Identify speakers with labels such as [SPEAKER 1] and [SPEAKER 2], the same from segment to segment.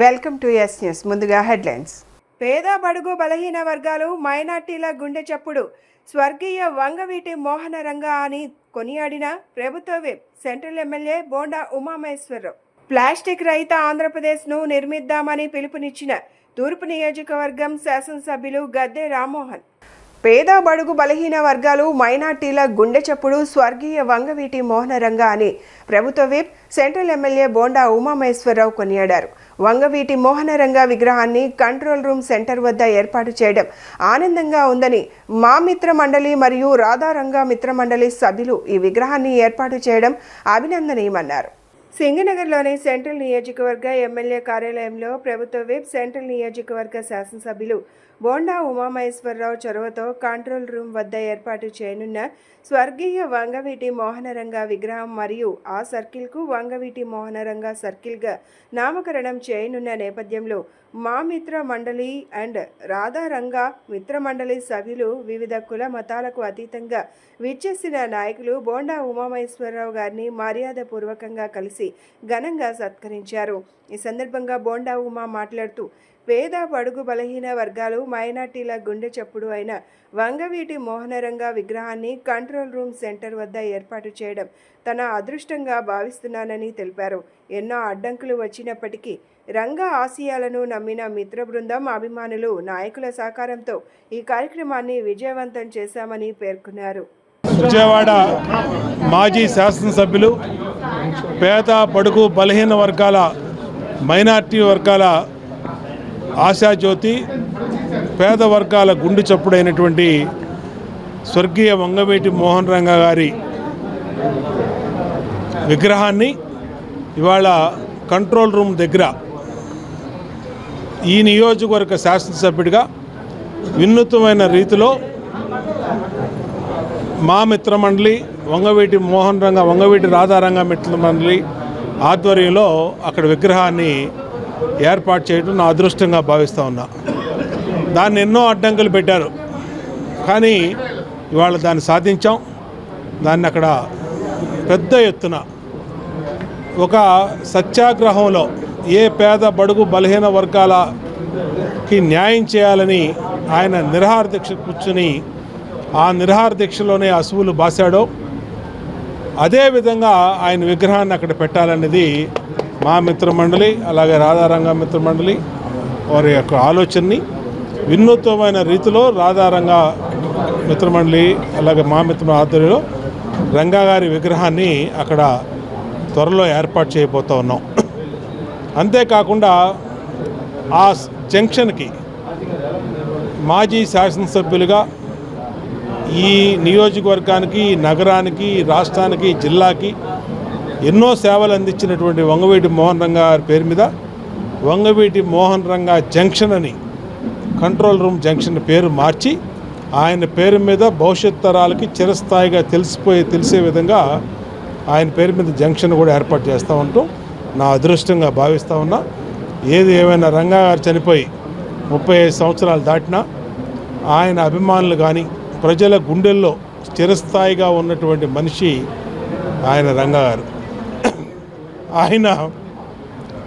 [SPEAKER 1] Welcome to yes news. ముందుగా headlines. పేద బడుగు బలహీన వర్గాలు మైనార్టీల గుండె చప్పుడు స్వర్గీయ వంగవీటి మోహన రంగ అని కొనియాడిన ప్రభుత్వ whip central MLA Bonda Umamaheswararao. Plastic రహిత ఆంధ్రప్రదేశ్ను నిర్మిద్దామని పిలుపునిచ్చిన తూర్పు నియోజకవర్గం శాసనసభ్యులు గద్దె రామ్మోహన్. పేద బడుగు బలహీన వర్గాలు మైనార్టీల గుండె చప్పుడు స్వర్గీయ వంగవీటి మోహన రంగ అని ప్రభుత్వ whip central MLA Bonda Umamaheswararao కొనియాడారు. వంగవీటి మోహన రంగ విగ్రహాన్ని కంట్రోల్ రూమ్ సెంటర్ వద్ద ఏర్పాటు చేయడం ఆనందంగా ఉందని మా మిత్ర మండలి మరియు రాధారంగ మిత్ర మండలి సభ్యులు ఈ విగ్రహాన్ని ఏర్పాటు చేయడం అభినందనీయమన్నారు. సింగనగర్లోని సెంట్రల్ నియోజకవర్గ ఎమ్మెల్యే కార్యాలయంలో ప్రభుత్వ విప్ సెంట్రల్ నియోజకవర్గ శాసనసభ్యులు బోండా ఉమామహేశ్వరరావు చొరవతో కంట్రోల్ రూమ్ వద్ద ఏర్పాటు చేయనున్న స్వర్గీయ వంగవీటి మోహన రంగ విగ్రహం మరియు ఆ సర్కిల్కు వంగవీటి మోహన రంగ సర్కిల్గా నామకరణం చేయనున్న నేపథ్యంలో మా మిత్ర మండలి అండ్ రాధారంగ మిత్ర మండలి సభ్యులు వివిధ కుల మతాలకు అతీతంగా విచ్చేసిన నాయకులు బోండా ఉమామహేశ్వరరావు గారిని మర్యాదపూర్వకంగా కలిసి ఘనంగా సత్కరించారు. ఈ సందర్భంగా బోండా ఉమా మాట్లాడుతూ పేద బడుగు బలహీన వర్గాలు మైనార్టీల గుండె చప్పుడు అయిన వంగవీటి మోహన రంగ విగ్రహాన్ని కంట్రోల్ రూమ్ సెంటర్ వద్ద ఏర్పాటు చేయడం తన అదృష్టంగా భావిస్తున్నానని తెలిపారు. ఎన్నో అడ్డంకులు వచ్చినప్పటికీ రంగ ఆశయాలను నమ్మిన మిత్ర బృందం, అభిమానులు, నాయకుల సహకారంతో ఈ కార్యక్రమాన్ని విజయవంతం చేశామని పేర్కొన్నారు.
[SPEAKER 2] విజయవాడ మాజీ శాసనసభ్యులు పేద బడుగు బలహీన వర్గాల మైనార్టీ వర్గాల ఆశాజ్యోతి, పేద వర్గాల గుండె చప్పుడైనటువంటి స్వర్గీయ వంగవీటి మోహన్ రంగ గారి విగ్రహాన్ని ఇవాళ కంట్రోల్ రూమ్ దగ్గర ఈ నియోజకవర్గ శాసనసభ్యుడిగా వినూత్నమైన రీతిలో మా మిత్రమండలి వంగవీటి మోహన్ రంగ, వంగవీటి రాధారంగ మిత్రమండలి ఆధ్వర్యంలో అక్కడ విగ్రహాన్ని ఏర్పాటు చేయడం నా అదృష్టంగా భావిస్తూ ఉన్నా. దాన్ని ఎన్నో అడ్డంకులు పెట్టారు, కానీ ఇవాళ దాన్ని సాధించాం. దాన్ని అక్కడ పెద్ద ఎత్తున ఒక సత్యాగ్రహంలో ఏ పేద బడుగు బలహీన వర్గాలకి న్యాయం చేయాలని ఆయన నిరాహార దీక్ష కూర్చుని ఆ నిరాహార దీక్షలోనే అసువులు బాసాడో అదేవిధంగా ఆయన విగ్రహాన్ని అక్కడ పెట్టాలనేది మా మిత్రమండలి అలాగే రాధారంగ మిత్రమండలి వారి యొక్క ఆలోచనని వినూత్నమైన రీతిలో రాధారంగ మిత్రమండలి అలాగే మా మిత్ర ఆధ్వర్యంలో రంగా గారి విగ్రహాన్ని అక్కడ త్వరలో ఏర్పాటు చేయబోతూ ఉన్నాం. అంతేకాకుండా ఆ జంక్షన్కి మాజీ శాసనసభ్యులుగా ఈ నియోజకవర్గానికి, నగరానికి, రాష్ట్రానికి, జిల్లాకి ఎన్నో సేవలు అందించినటువంటి వంగవీటి మోహన్ రంగ గారి పేరు మీద వంగవీటి మోహన్ రంగ జంక్షన్ అని కంట్రోల్ రూమ్ జంక్షన్ పేరు మార్చి ఆయన పేరు మీద భవిష్యత్ తరాలకి చిరస్థాయిగా తెలిసే విధంగా ఆయన పేరు మీద జంక్షన్ కూడా ఏర్పాటు చేస్తూ ఉంటాం. నా అదృష్టంగా భావిస్తూ ఉన్నా. ఏది ఏమైనా రంగా గారు చనిపోయి 35 సంవత్సరాలు దాటినా ఆయన అభిమానులు కానీ ప్రజల గుండెల్లో చిరస్థాయిగా ఉన్నటువంటి మనిషి ఆయన రంగా గారు. ఆయన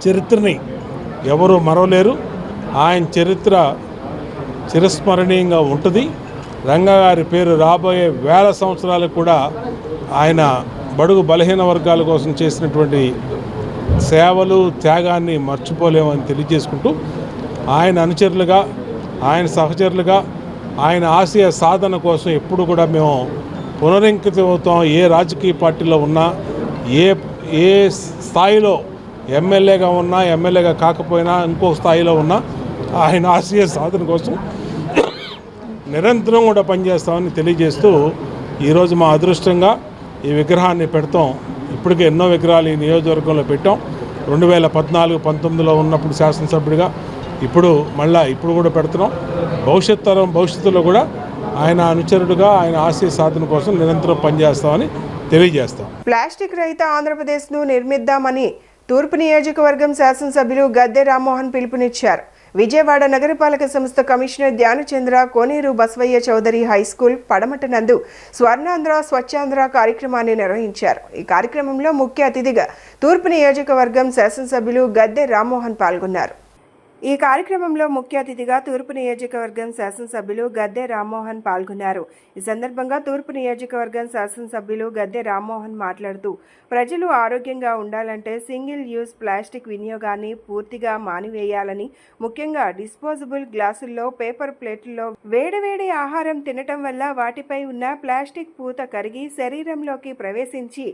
[SPEAKER 2] చరిత్రని ఎవరు మరవలేరు. ఆయన చరిత్ర చిరస్మరణీయంగా ఉంటుంది. రంగా గారి పేరు రాబోయే వేల సంవత్సరాలకు కూడా ఆయన బడుగు బలహీన వర్గాల కోసం చేసినటువంటి సేవలు, త్యాగాన్ని మర్చిపోలేమని తెలియజేసుకుంటూ ఆయన అనుచరులుగా, ఆయన సహచరులుగా, ఆయన ఆశయ సాధన కోసం ఎప్పుడు కూడా మేము పునరంకితం అవుతాం. ఏ రాజకీయ పార్టీలో ఉన్నా, ఏ స్థాయిలో ఎమ్మెల్యేగా ఉన్నా, ఎమ్మెల్యేగా కాకపోయినా, ఇంకో స్థాయిలో ఉన్నా ఆయన ఆశయ సాధన కోసం నిరంతరం కూడా పనిచేస్తామని తెలియజేస్తూ ఈరోజు మా అదృష్టంగా ఈ విగ్రహాన్ని పెడతాం. ఇప్పటికే ఎన్నో విగ్రహాలు ఈ నియోజకవర్గంలో పెట్టాం. 2014-19లో ఉన్నప్పుడు శాసనసభ్యుడిగా, ఇప్పుడు కూడా పెడుతున్నాం. భవిష్యత్తులో కూడా ఆయన అనుచరుడుగా ఆయన ఆశయ సాధన కోసం నిరంతరం పనిచేస్తామని తెలియజేస్తాం.
[SPEAKER 1] ప్లాస్టిక్ రహిత ఆంధ్రప్రదేశ్ను నిర్మిద్దామని తూర్పు నియోజకవర్గం శాసనసభ్యులు గద్దె రామ్మోహన్ పిలుపునిచ్చారు. విజయవాడ నగరపాలక సంస్థ కమిషనర్ ధ్యానచంద్ర కోనేరు బసవయ్య చౌదరి హైస్కూల్ పడమట నందు స్వర్ణాంధ్ర స్వచ్ఛాంధ్ర కార్యక్రమాన్ని నిర్వహించారు. ఈ కార్యక్రమంలో ముఖ్య అతిథిగా తూర్పు నియోజకవర్గం శాసనసభ్యులు గద్దె రామ్మోహన్ పాల్గొన్నారు. ఈ కార్యక్రమంలో ముఖ్య అతిథిగా తూర్పు నియోజకవర్గం శాసనసభ్యులు గద్దె రామ్మోహన్ పాల్గొన్నారు. ఈ సందర్భంగా తూర్పు నియోజకవర్గం శాసనసభ్యులు గద్దె రామ్మోహన్ మాట్లాడుతూ ప్రజలు ఆరోగ్యంగా ఉండాలంటే సింగిల్ యూజ్ ప్లాస్టిక్ వినియోగాన్ని పూర్తిగా మానివేయాలని, ముఖ్యంగా డిస్పోజబుల్ గ్లాసుల్లో, పేపర్ ప్లేట్లలో వేడివేడి ఆహారం తినటం వల్ల వాటిపై ఉన్న ప్లాస్టిక్ పూత కరిగి శరీరంలోకి ప్రవేశించి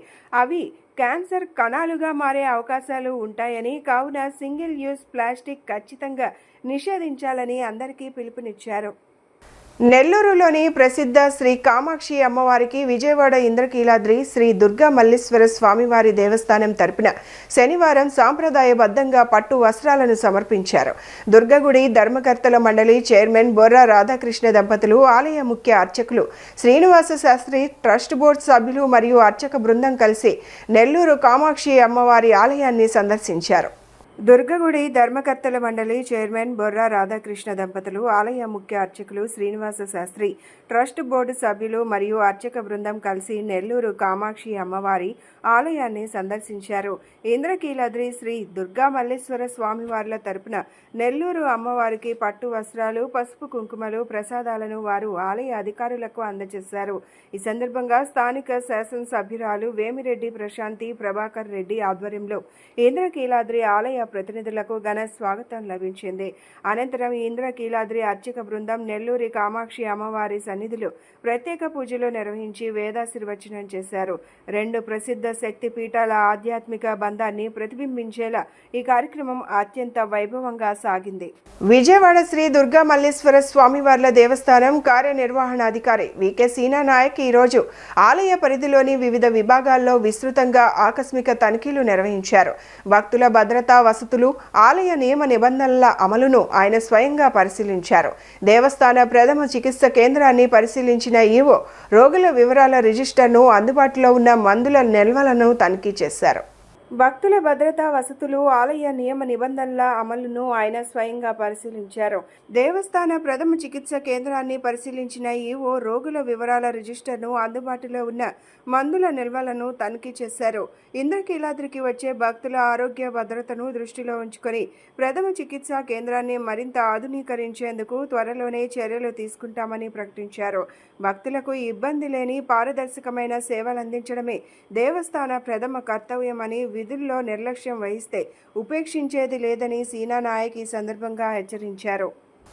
[SPEAKER 1] అవి క్యాన్సర్ కణాలుగా మారే అవకాశాలు ఉంటాయని, కావున సింగిల్ యూజ్ ప్లాస్టిక్ ఖచ్చితంగా నిషేధించాలని అందరికీ పిలుపునిచ్చారు. నెల్లూరులోని ప్రసిద్ధ శ్రీ కామాక్షి అమ్మవారికి విజయవాడ ఇంద్రకీలాద్రి శ్రీ దుర్గా మల్లీశ్వర స్వామివారి దేవస్థానం తరపున శనివారం సాంప్రదాయబద్ధంగా పట్టు వస్త్రాలను సమర్పించారు. దుర్గగుడి ధర్మకర్తల మండలి చైర్మన్ బొర్రా రాధాకృష్ణ దంపతులు, ఆలయ ముఖ్య అర్చకులు శ్రీనివాస శాస్త్రి, ట్రస్ట్ బోర్డు సభ్యులు మరియు అర్చక బృందం కలిసి నెల్లూరు కామాక్షి అమ్మవారి ఆలయాన్ని సందర్శించారు. దుర్గగుడి ధర్మకర్తల మండలి చైర్మన్ బొర్రా రాధాకృష్ణ దంపతులు, ఆలయ ముఖ్య అర్చకులు శ్రీనివాస శాస్త్రి, ట్రస్ట్ బోర్డు సభ్యులు మరియు అర్చక బృందం కలిసి నెల్లూరు కామాక్షి అమ్మవారి ఆలయాన్ని సందర్శించారు. ఇంద్రకీలాద్రి శ్రీ దుర్గా మల్లేశ్వర స్వామివార్ల తరపున నెల్లూరు అమ్మవారికి పట్టు వస్త్రాలు, పసుపు కుంకుమలు, ప్రసాదాలను వారు ఆలయ అధికారులకు అందజేశారు. ఈ సందర్భంగా స్థానిక శాసనసభ్యురాలు వేమిరెడ్డి ప్రశాంతి ప్రభాకర్ రెడ్డి ఆధ్వర్యంలో ఇంద్రకీలాద్రి ఆలయ ప్రతినిధులకు ఘన స్వాగతం లభించింది. అనంతరం ఇంద్రకీలాద్రి అర్చక బృందం నెల్లూరి కామాక్షి అమ్మవారి సన్నిధిలో ప్రత్యేక పూజలు నిర్వహించి వేదాశీర్వచనం చేశారు. రెండు ప్రసిద్ధ శక్తి పీఠాల ఆధ్యాత్మిక బంధాన్ని ప్రతిబింబించేలా ఈ కార్యక్రమం అత్యంత వైభవంగా సాగింది. విజయవాడ శ్రీ దుర్గా మల్లేశ్వర స్వామివార్ల దేవస్థానం కార్యనిర్వహణాధికారి వికే సీనా నాయక్ ఈరోజు ఆలయ పరిధిలోని వివిధ విభాగాల్లో విస్తృతంగా ఆకస్మిక తనిఖీలు నిర్వహించారు. భక్తుల భద్రతా వసతులు, ఆలయ నియమ నిబంధనల అమలును ఆయన స్వయంగా పరిశీలించారు. దేవస్థాన ప్రథమ చికిత్స కేంద్రాన్ని పరిశీలించిన ఈవో రోగుల వివరాల రిజిస్టర్ను, అందుబాటులో ఉన్న మందుల నిల్వలను తనిఖీ చేశారు. భక్తుల భద్రతా వసతులు, ఆలయ నియమ నిబంధనల అమలును ఆయన స్వయంగా పరిశీలించారు. దేవస్థాన ప్రథమ చికిత్స కేంద్రాన్ని పరిశీలించిన ఈవో రోగుల వివరాల రిజిస్టర్ను, అందుబాటులో ఉన్న మందుల నిల్వలను తనిఖీ చేశారు. ఇంద్రకీలాద్రికి వచ్చే భక్తుల ఆరోగ్య భద్రతను దృష్టిలో ఉంచుకొని ప్రథమ చికిత్సా కేంద్రాన్ని మరింత ఆధునీకరించేందుకు త్వరలోనే చర్యలు తీసుకుంటామని ప్రకటించారు. భక్తులకు ఇబ్బంది లేని పారదర్శకమైన సేవలందించడమే దేవస్థాన ప్రథమ కర్తవ్యమని, విధుల్లో నిర్లక్ష్యం వహిస్తే ఉపేక్షించేది లేదని సీనా నాయక్ ఈ సందర్భంగా హెచ్చరించారు.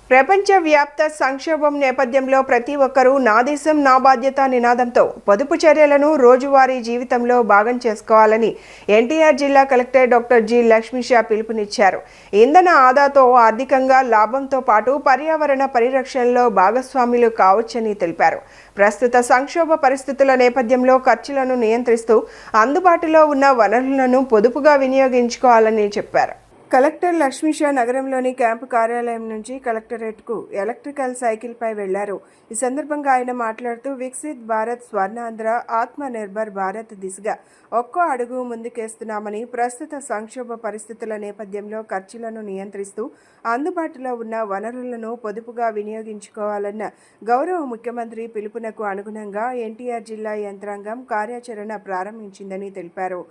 [SPEAKER 1] ప్రపంచవ్యాప్త సంక్షోభం నేపథ్యంలో ప్రతి ఒక్కరూ నా దేశం నా బాధ్యత నినాదంతో పొదుపు చర్యలను రోజువారీ జీవితంలో భాగం చేసుకోవాలని ఎన్టీఆర్ జిల్లా కలెక్టర్ డాక్టర్ జి లక్ష్మీషా పిలుపునిచ్చారు. ఇంధన ఆదాతో ఆర్థికంగా లాభంతో పాటు పర్యావరణ పరిరక్షణలో భాగస్వాములు కావచ్చని తెలిపారు. ప్రస్తుత సంక్షోభ పరిస్థితుల నేపథ్యంలో ఖర్చులను నియంత్రిస్తూ అందుబాటులో ఉన్న వనరులను పొదుపుగా వినియోగించుకోవాలని చెప్పారు. కలెక్టర్ లక్ష్మీషా నగరంలోని క్యాంపు కార్యాలయం నుంచి కలెక్టరేట్కు ఎలక్ట్రికల్ సైకిల్పై వెళ్లారు. ఈ సందర్భంగా ఆయన మాట్లాడుతూ వికసిత్ భారత్, స్వర్ణాంధ్ర, ఆత్మ నిర్భర్ భారత్ దిశగా ఒక్కో అడుగు ముందుకేస్తున్నామని, ప్రస్తుత సంక్షోభ పరిస్థితుల నేపథ్యంలో ఖర్చులను నియంత్రిస్తూ అందుబాటులో ఉన్న వనరులను పొదుపుగా వినియోగించుకోవాలన్న గౌరవ ముఖ్యమంత్రి పిలుపునకు అనుగుణంగా ఎన్టీఆర్ జిల్లా యంత్రాంగం కార్యాచరణ ప్రారంభించిందని తెలిపారు.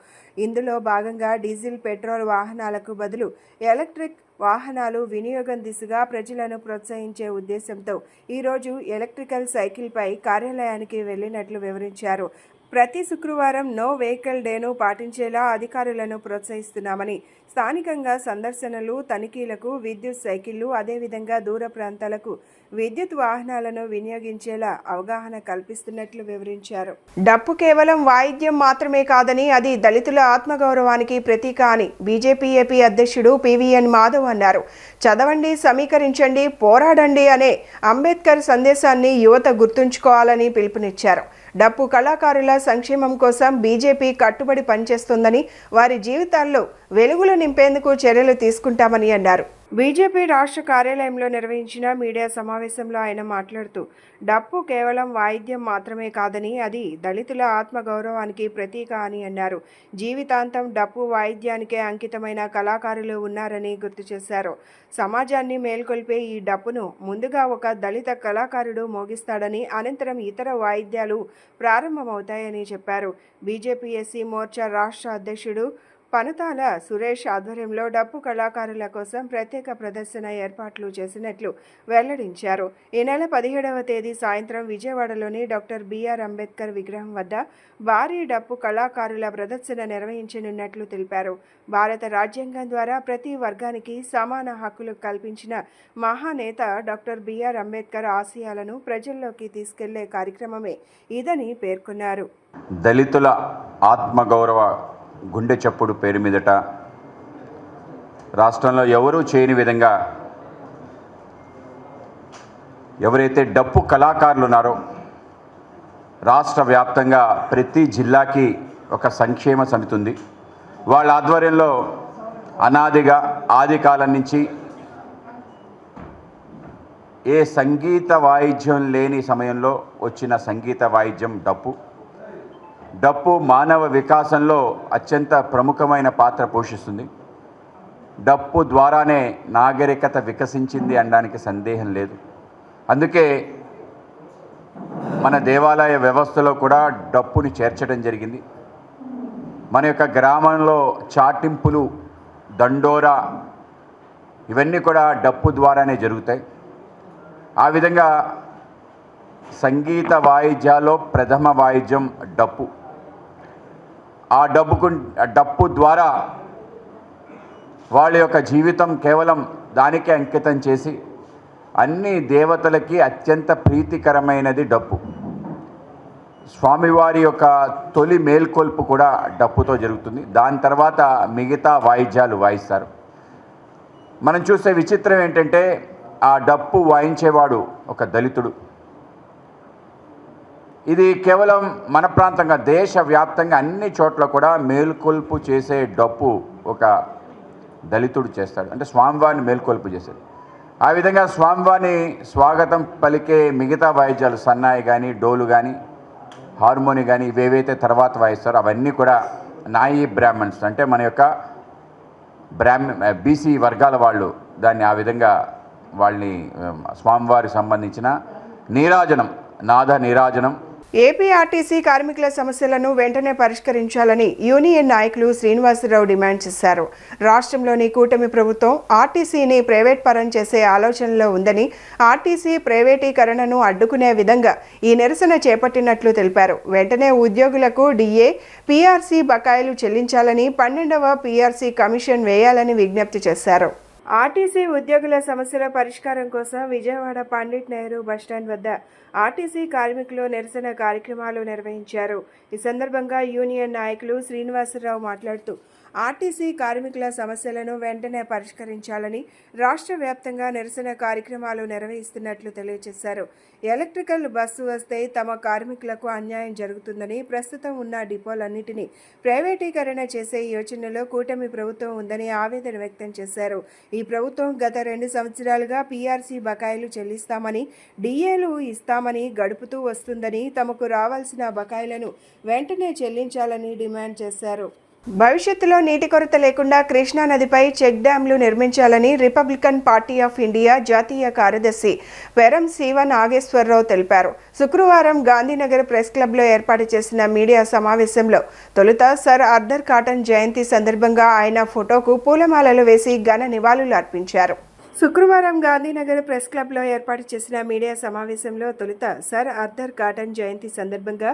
[SPEAKER 1] ఇందులో భాగంగా డీజిల్, పెట్రోల్ వాహనాలకు బదులు ఎలక్ట్రిక్ వాహనాలు వినియోగం దిశగా ప్రజలను ప్రోత్సహించే ఉద్దేశంతో ఈరోజు ఎలక్ట్రికల్ సైకిల్పై కార్యాలయానికి వెళ్లినట్లు వివరించారు. ప్రతి శుక్రవారం నో వెహికల్ డేను పాటించేలా అధికారులను ప్రోత్సహిస్తున్నామని, స్థానికంగా సందర్శనలు, తనిఖీలకు విద్యుత్ సైకిళ్లు, అదేవిధంగా దూర ప్రాంతాలకు విద్యుత్ వాహనాలను వినియోగించేలా అవగాహన కల్పిస్తున్నట్లు వివరించారు. డప్పు కేవలం వాయిద్యం మాత్రమే కాదని, అది దళితుల ఆత్మగౌరవానికి ప్రతీక అని బీజేపీ ఏపీ అధ్యక్షుడు పివిఎన్ మాధవ్ అన్నారు. చదవండి, సమీకరించండి, పోరాడండి అనే అంబేద్కర్ సందేశాన్ని యువత గుర్తుంచుకోవాలని పిలుపునిచ్చారు. డప్పు కళాకారుల సంక్షేమం కోసం బీజేపీ కట్టుబడి పనిచేస్తుందని, వారి జీవితాల్లో వెలుగులు నింపేందుకు చర్యలు తీసుకుంటామని అన్నారు. బీజేపీ రాష్ట్ర కార్యాలయంలో నిర్వహించిన మీడియా సమావేశంలో ఆయన మాట్లాడుతూ డప్పు కేవలం వాయిద్యం మాత్రమే కాదని అది దళితుల ఆత్మగౌరవానికి ప్రతీక అని అన్నారు. జీవితాంతం డప్పు వాయిద్యానికే అంకితమైన కళాకారులు ఉన్నారని గుర్తు చేశారు. సమాజాన్ని మేల్కొల్పే ఈ డప్పును ముందుగా ఒక దళిత కళాకారుడు మోగిస్తాడని, అనంతరం ఇతర వాయిద్యాలు ప్రారంభమవుతాయని చెప్పారు. బీజేపీ ఎస్సీ మోర్చా రాష్ట్ర అధ్యక్షుడు పనుతాల సురేష్ ఆధ్వర్యంలో డప్పు కళాకారుల కోసం ప్రత్యేక ప్రదర్శన ఏర్పాట్లు చేసినట్లు వెల్లడించారు. ఈ నెల 17వ తేదీ సాయంత్రం విజయవాడలోని డాక్టర్ బిఆర్ అంబేద్కర్ విగ్రహం వద్ద భారీ డప్పు కళాకారుల ప్రదర్శన నిర్వహించనున్నట్లు తెలిపారు. భారత రాజ్యాంగం ద్వారా ప్రతి వర్గానికి సమాన హక్కులు కల్పించిన మహానేత డాక్టర్ బిఆర్ అంబేద్కర్ ఆశయాలను ప్రజల్లోకి తీసుకెళ్లే కార్యక్రమమే ఇదని పేర్కొన్నారు.
[SPEAKER 3] దళితుల ఆత్మగౌరవ గుండె చప్పుడు పేరు మీదట రాష్ట్రంలో ఎవరూ చేయని విధంగా ఎవరైతే డప్పు కళాకారులు ఉన్నారో రాష్ట్ర వ్యాప్తంగా ప్రతి జిల్లాకి ఒక సంక్షేమ సమితి ఉంది. వాళ్ళ ఆధ్వర్యంలో అనాదిగా ఆది కాలం నుంచి ఏ సంగీత వాయిద్యం లేని సమయంలో వచ్చిన సంగీత వాయిద్యం డప్పు. డప్పు మానవ వికాసంలో అత్యంత ప్రముఖమైన పాత్ర పోషిస్తుంది. డప్పు ద్వారానే నాగరికత వికసించింది అనడానికి సందేహం లేదు. అందుకే మన దేవాలయ వ్యవస్థలో కూడా డప్పుని చేర్చడం జరిగింది. మన యొక్క గ్రామంలో చాటింపులు, దండోరా ఇవన్నీ కూడా డప్పు ద్వారానే జరుగుతాయి. ఆ విధంగా సంగీత వాయిద్యాల్లో ప్రథమ వాయిద్యం డప్పు. ఆ డప్పు ద్వారా వాళ్ళ యొక్క జీవితం కేవలం దానికే అంకితం చేసి అన్ని దేవతలకి అత్యంత ప్రీతికరమైనది డప్పు. స్వామివారి యొక్క తొలి మేల్కొల్పు కూడా డప్పుతో జరుగుతుంది. దాని తర్వాత మిగతా వాయిద్యాలు వాయిస్తారు. మనం చూసే విచిత్రం ఏంటంటే ఆ డప్పు వాయించేవాడు ఒక దళితుడు. ఇది కేవలం మన ప్రాంతంగా దేశవ్యాప్తంగా అన్ని చోట్ల కూడా మేల్కొల్పు చేసే డప్పు ఒక దళితుడు చేస్తాడు. అంటే స్వామివారిని మేల్కొల్పు చేసేది. ఆ విధంగా స్వామివారిని స్వాగతం పలికే మిగతా వాయిద్యాలు సన్నాయి కానీ, డోలు కానీ, హార్మోని కానీ ఇవేవైతే తర్వాత వాయిస్తారో అవన్నీ కూడా నాయి బ్రాహ్మణ్స్ అంటే మన యొక్క బీసీ వర్గాల వాళ్ళు దాన్ని ఆ విధంగా వాళ్ళని స్వామివారికి సంబంధించిన నీరాజనం, నాద నీరాజనం.
[SPEAKER 1] ఏపీఆర్టీసీ కార్మికుల సమస్యలను వెంటనే పరిష్కరించాలని యూనియన్ నాయకులు శ్రీనివాసరావు డిమాండ్ చేశారు. రాష్ట్రంలోని కూటమి ప్రభుత్వం ఆర్టీసీని ప్రైవేట్ పరం చేసే ఆలోచనలో ఉందని, ఆర్టీసీ ప్రైవేటీకరణను అడ్డుకునే విధంగా ఈ నిరసన చేపట్టినట్లు తెలిపారు. వెంటనే ఉద్యోగులకు డిఏ, పీఆర్సీ బకాయిలు చెల్లించాలని, 12వ పీఆర్సీ కమిషన్ వేయాలని విజ్ఞప్తి చేశారు. ఆర్టీసీ ఉద్యోగుల సమస్యల పరిష్కారం కోసం విజయవాడ పండిట్ నెహ్రూ బస్టాండ్ వద్ద ఆర్టీసీ కార్మికులు నిరసన కార్యక్రమాలు నిర్వహించారు. ఈ సందర్భంగా యూనియన్ నాయకులు శ్రీనివాసరావు మాట్లాడుతూ ఆర్టీసీ కార్మికుల సమస్యలను వెంటనే పరిష్కరించాలని రాష్ట్ర వ్యాప్తంగా నిరసన కార్యక్రమాలు నిర్వహిస్తున్నట్లు తెలియజేశారు. ఎలక్ట్రికల్ బస్సు వస్తే తమ కార్మికులకు అన్యాయం జరుగుతుందని, ప్రస్తుతం ఉన్న డిపోలన్నింటినీ ప్రైవేటీకరణ చేసే యోచనలో కూటమి ప్రభుత్వం ఉందని ఆవేదన వ్యక్తం చేశారు. ఈ ప్రభుత్వం గత 2 సంవత్సరాలుగా పీఆర్సీ బకాయిలు చెల్లిస్తామని, డిఏలు ఇస్తామని గడుపుతూ వస్తుందని, తమకు రావాల్సిన బకాయిలను వెంటనే చెల్లించాలని డిమాండ్ చేశారు. భవిష్యత్తులో నీటి కొరత లేకుండా కృష్ణా నదిపై చెక్ డ్యాంలు నిర్మించాలని రిపబ్లికన్ పార్టీ ఆఫ్ ఇండియా జాతీయ కార్యదర్శి వెరం శివ నాగేశ్వరరావు తెలిపారు. శుక్రవారం గాంధీనగర్ ప్రెస్ క్లబ్లో ఏర్పాటు చేసిన మీడియా సమావేశంలో తొలుత సర్ ఆర్థర్ కాటన్ జయంతి సందర్భంగా ఆయన ఫోటోకు పూలమాలలు వేసి ఘన నివాళులు అర్పించారు. శుక్రవారం గాంధీనగర్ ప్రెస్ క్లబ్లో ఏర్పాటు చేసిన మీడియా సమావేశంలో తొలుత సర్ ఆర్థర్ కాటన్ జయంతి సందర్భంగా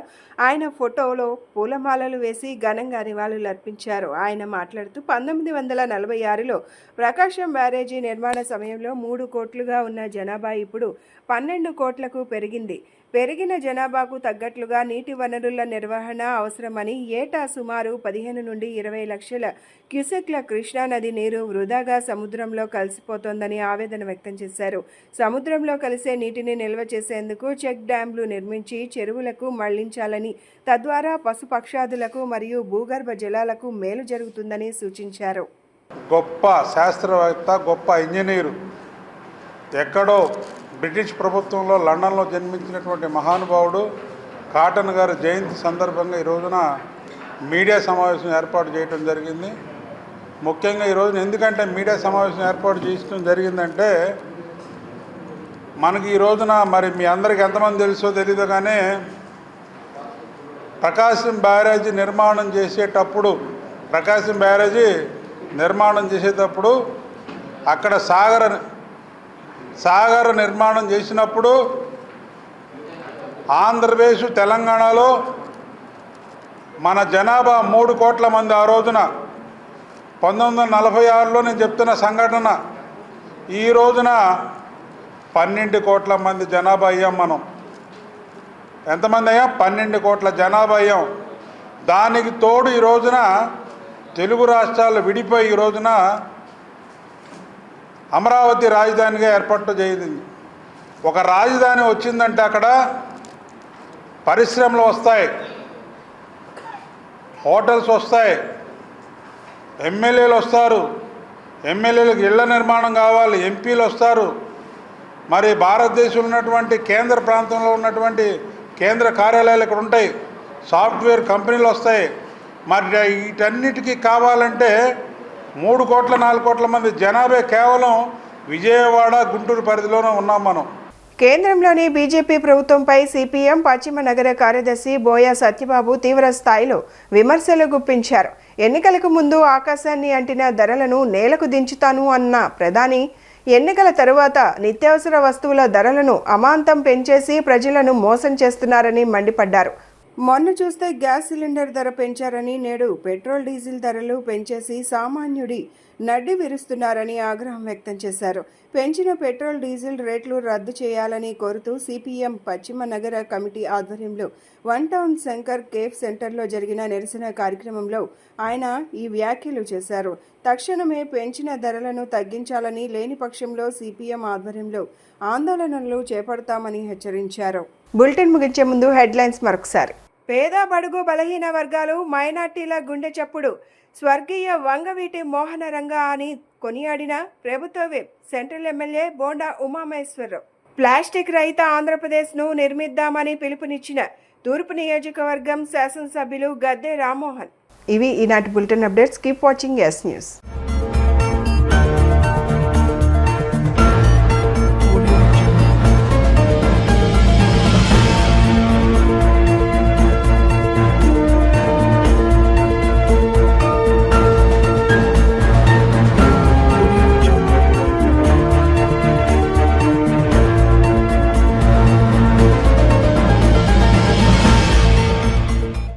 [SPEAKER 1] ఆయన ఫోటోలో పూలమాలలు వేసి ఘనంగా నివాళులు అర్పించారు. ఆయన మాట్లాడుతూ 1946లో ప్రకాశం బ్యారేజీ నిర్మాణ సమయంలో 3 కోట్లుగా ఉన్న జనాభా ఇప్పుడు 12 కోట్లకు పెరిగింది. పెరిగిన జనాభాకు తగ్గట్లుగా నీటి వనరుల నిర్వహణ అవసరమని, ఏటా సుమారు 15 నుండి 20 లక్షల క్యూసెక్ల కృష్ణానది నీరు వృధాగా సముద్రంలో కలిసిపోతోందని ఆవేదన వ్యక్తం చేశారు. సముద్రంలో కలిసే నీటిని నిల్వ చేసేందుకు చెక్ డ్యాంలు నిర్మించి చెరువులకు మళ్లించాలని, తద్వారా పశుపక్షాదులకు మరియు భూగర్భ జలాలకు మేలు జరుగుతుందని సూచించారు.
[SPEAKER 4] గొప్ప శాస్త్రవేత్త, గొప్ప ఇంజనీరు, ఎక్కడో బ్రిటిష్ ప్రభుత్వంలో లండన్లో జన్మించినటువంటి మహానుభావుడు కాటన్ గారి జయంతి సందర్భంగా ఈ రోజున మీడియా సమావేశం ఏర్పాటు చేయడం జరిగింది. ముఖ్యంగా ఈ రోజున ఎందుకంటే మీడియా సమావేశం ఏర్పాటు చేయడం జరిగిందంటే, మనకి ఈ రోజున మరి మీ అందరికి ఎంతమంది తెలుసో తెలీదు కానీ ప్రకాశం బ్యారేజీ నిర్మాణం చేసేటప్పుడు అక్కడ సాగర నిర్మాణం చేసినప్పుడు ఆంధ్రప్రదేశ్, తెలంగాణలో మన జనాభా 3 కోట్ల మంది. ఆ రోజున 1946లో నేను చెప్తున్న సంఘటన. ఈ రోజున 12 కోట్ల మంది జనాభా అయ్యాం మనం. ఎంతమంది అయ్యాం? 12 కోట్ల జనాభా అయ్యాం. దానికి తోడు ఈ రోజున తెలుగు రాష్ట్రాలు విడిపోయి ఈ రోజున అమరావతి రాజధానిగా ఏర్పాటు చేయింది. ఒక రాజధాని వచ్చిందంటే అక్కడ పరిశ్రమలు వస్తాయి, హోటల్స్ వస్తాయి, ఎమ్మెల్యేలు వస్తారు, ఎమ్మెల్యేలకు ఇళ్ల నిర్మాణం కావాలి, ఎంపీలు వస్తారు. మరి భారతదేశంలో ఉన్నటువంటి కేంద్ర ప్రాంతంలో ఉన్నటువంటి కేంద్ర కార్యాలయాలు ఇక్కడ ఉంటాయి, సాఫ్ట్వేర్ కంపెనీలు వస్తాయి. మరి వీటన్నిటికీ కావాలంటే 3 కోట్ల 4 కోట్ల మంది జనాభా కేవలం విజయవాడ, గుంటూరు పరిధిలోనే ఉన్నాం మనం.
[SPEAKER 1] కేంద్రంలోని బీజేపీ ప్రభుత్వంపై సిపిఎం పశ్చిమ నగర కార్యదర్శి బోయ సత్యబాబు తీవ్ర స్థాయిలో విమర్శలు గుప్పించారు. ఎన్నికలకు ముందు ఆకాశాన్ని అంటిన ధరలను నేలకు దించుతాను అన్న ప్రధాని ఎన్నికల తరువాత నిత్యావసర వస్తువుల ధరలను అమాంతం పెంచేసి ప్రజలను మోసం చేస్తున్నారని మండిపడ్డారు. మొన్న చూస్తే గ్యాస్ సిలిండర్ ధర పెంచారని, నేడు పెట్రోల్ డీజిల్ ధరలు పెంచేసి సామాన్యుడి నడ్డి విరుస్తున్నారని ఆగ్రహం వ్యక్తం చేశారు. పెంచిన పెట్రోల్ డీజిల్ రేట్లు రద్దు చేయాలని కోరుతూ సిపిఎం పశ్చిమ నగర కమిటీ ఆధ్వర్యంలో 1 టౌన్ శంకర్ కేఫ్ సెంటర్లో జరిగిన నిరసన కార్యక్రమంలో ఆయన ఈ వ్యాఖ్యలు చేశారు. తక్షణమే పెంచిన ధరలను తగ్గించాలని, లేని పక్షంలో సిపిఎం ఆధ్వర్యంలో ఆందోళనలు చేపడతామని హెచ్చరించారు. బులెటిన్ ముగించే ముందు హెడ్లైన్స్ మరొకసారి. పేద బడుగు బలహీన వర్గాలు మైనార్టీల గుండె చప్పుడు, స్వర్గీయ వంగవీటి మోహనరంగ అని కొనియాడిన ప్రభుత్వ whip central MLA Bonda Umamaheswararao. Plastic రహిత ఆంధ్రప్రదేశ్ను నిర్మిద్దామని పిలుపునిచ్చిన తూర్పు నియోజకవర్గం శాసనసభ్యులు గద్దె రామ్మోహన్. ఇవి ఈనాటి bulletin updates. Keep watching yes news.